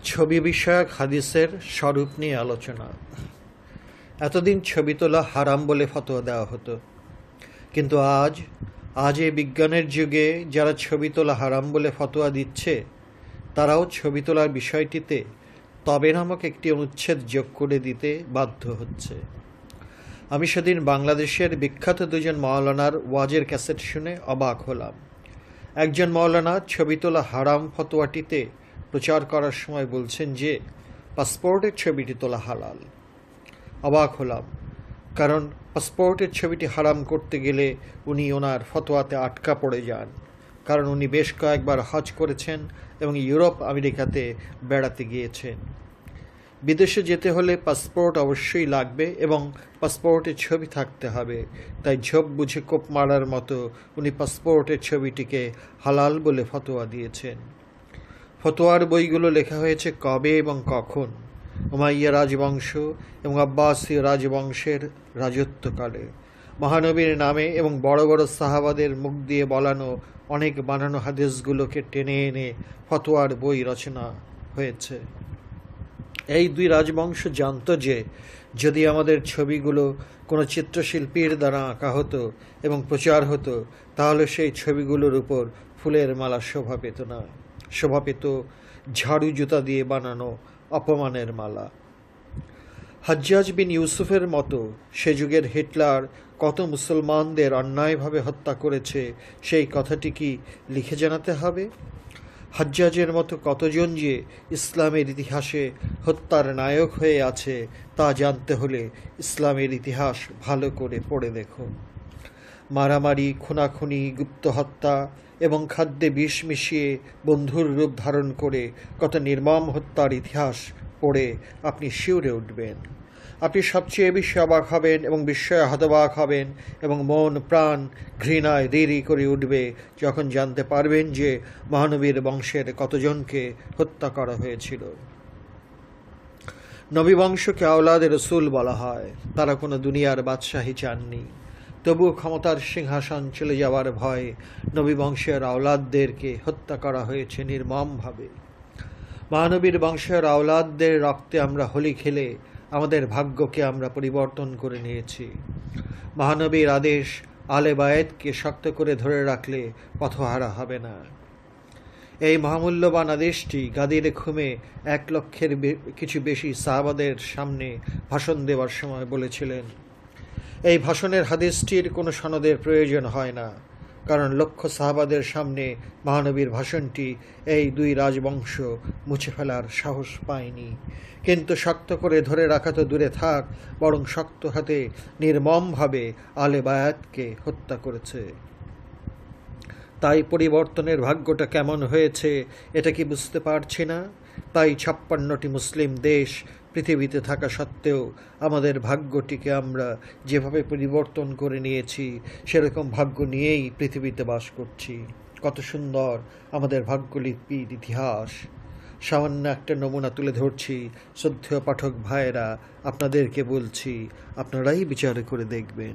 ছবি বিষয়ক হাদিসের স্বরূপ নিয়ে আলোচনা। এতদিন ছবি তোলা হারাম বলে ফতোয়া দেওয়া হতো, কিন্তু আজ এই বিজ্ঞানের যুগে যারা ছবি তোলা হারাম বলে ফতোয়া দিচ্ছে, তারাও ছবি তোলার বিষয়টিতে তবে নামক একটি অনুচ্ছেদ যোগ করে দিতে বাধ্য হচ্ছে। আমি সেদিন বাংলাদেশের বিখ্যাত দুজন মাওলানার ওয়াজের ক্যাসেট শুনে অবাক হলাম। একজন মাওলানা ছবি তোলা হারাম ফতোয়াটিতে প্রচার করার সময় বলছেন যে পাসপোর্টের ছবিটি তোলা হালাল। অবাক হলাম, কারণ পাসপোর্টের ছবিটি হারাম করতে গেলে উনি ওনার ফতোয়াতে আটকা পড়ে যান, কারণ উনি বেশ কয়েকবার হজ করেছেন এবং ইউরোপ আমেরিকাতে বেড়াতে গিয়েছেন। বিদেশে যেতে হলে পাসপোর্ট অবশ্যই লাগবে এবং পাসপোর্টের ছবি থাকতে হবে, তাই ঝোপ বুঝে কোপ মারার মতো উনি পাসপোর্টের ছবিটিকে হালাল বলে ফতোয়া দিয়েছেন। ফতোয়ার বইগুলো লেখা হয়েছে কবে এবং কখন? উমাইয়া রাজবংশ এবং আব্বাসীয় রাজবংশের রাজত্বকালে মহানবীর নামে এবং বড় বড় সাহাবাদের মুখ দিয়ে বলানো অনেক বানানো হাদিসগুলোকে টেনে এনে ফতোয়ার বই রচনা হয়েছে। এই দুই রাজবংশ জানত যে যদি আমাদের ছবিগুলো কোনো চিত্রশিল্পীর দ্বারা আঁকা হতো এবং প্রচার হতো, তাহলে সেই ছবিগুলোর উপর ফুলের মালা শোভা পেত না, শোভা পেত ঝাড়ু জুতা দিয়ে বানানো অপমানের মালা। হাজ্জাজ বিন ইউসুফের মতো সে যুগের হিটলার কত মুসলমানদের অন্যায়ভাবে হত্যা করেছে, সেই কথাটি কি লিখে জানাতে হবে? হাজ্জাজের মতো কতজন যে ইসলামের ইতিহাসে হত্যার নায়ক হয়ে আছে, তা জানতে হলে ইসলামের ইতিহাস ভালো করে পড়ে দেখুন। মারামারি, খুনাখুনি, গুপ্ত হত্যা এবং খাদ্যে বিষ মিশিয়ে বন্ধুর রূপ ধারণ করে কত নির্মম হত্যার ইতিহাস পড়ে আপনি শিউরে উঠবেন। আপনি সবচেয়ে বেশি অবাক হবেন এবং বিস্ময়ে হতবাক হবেন এবং মন প্রাণ ঘৃণায় রিরি করে উঠবে যখন জানতে পারবেন যে মহানবীর বংশের কতজনকে হত্যা করা হয়েছিল। নবী বংশকে আওলাদে রসুল বলা হয়। তারা কোনো দুনিয়ার বাদশাহী চাননি, তবুও ক্ষমতার সিংহাসন চলে যাওয়ার ভয়ে নবী বংশের আওলাদদেরকে হত্যা করা হয়েছে নির্মমভাবে। মহানবীর বংশের আওলাদদের রক্তে আমরা হোলি খেলে আমাদের ভাগ্যকে আমরা পরিবর্তন করে নিয়েছি। মহানবীর আদেশ আলে বায়েতকে শক্ত করে ধরে রাখলে পথহারা হবে না। এই মহামূল্যবান আদেশটি গাদির খুমে 1 লক্ষের কিছু বেশি সাহাবাদের সামনে ভাষণ দেওয়ার সময় বলেছিলেন। এই ভাষণের হাদিসটির কোনো সনদের প্রয়োজন হয় না, কারণ লক্ষ সাহাবাদের সামনে মহানবীর ভাষণটি এই দুই রাজবংশ মুছে ফেলার সাহস পায়নি। কিন্তু শক্ত করে ধরে রাখা তো দূরে থাক, বরং শক্ত হাতে নির্মমভাবে আলে বায়াতকে হত্যা করেছে। তাই পরিবর্তনের ভাগ্যটা কেমন হয়েছে এটা কি বুঝতে পারছি না? তাই 56টি মুসলিম দেশ পৃথিবীতে থাকা সত্ত্বেও আমাদের ভাগ্যটিকে আমরা যেভাবে পরিবর্তন করে নিয়েছি, সেরকম ভাগ্য নিয়েই পৃথিবীতে বাস করছি। কত সুন্দর আমাদের ভাগ্যলিপির ইতিহাস! সামান্য একটা নমুনা তুলে ধরছি। শ্রদ্ধেয় পাঠক ভাইয়েরা, আপনাদেরকে বলছি, আপনারাই বিচার করে দেখবেন।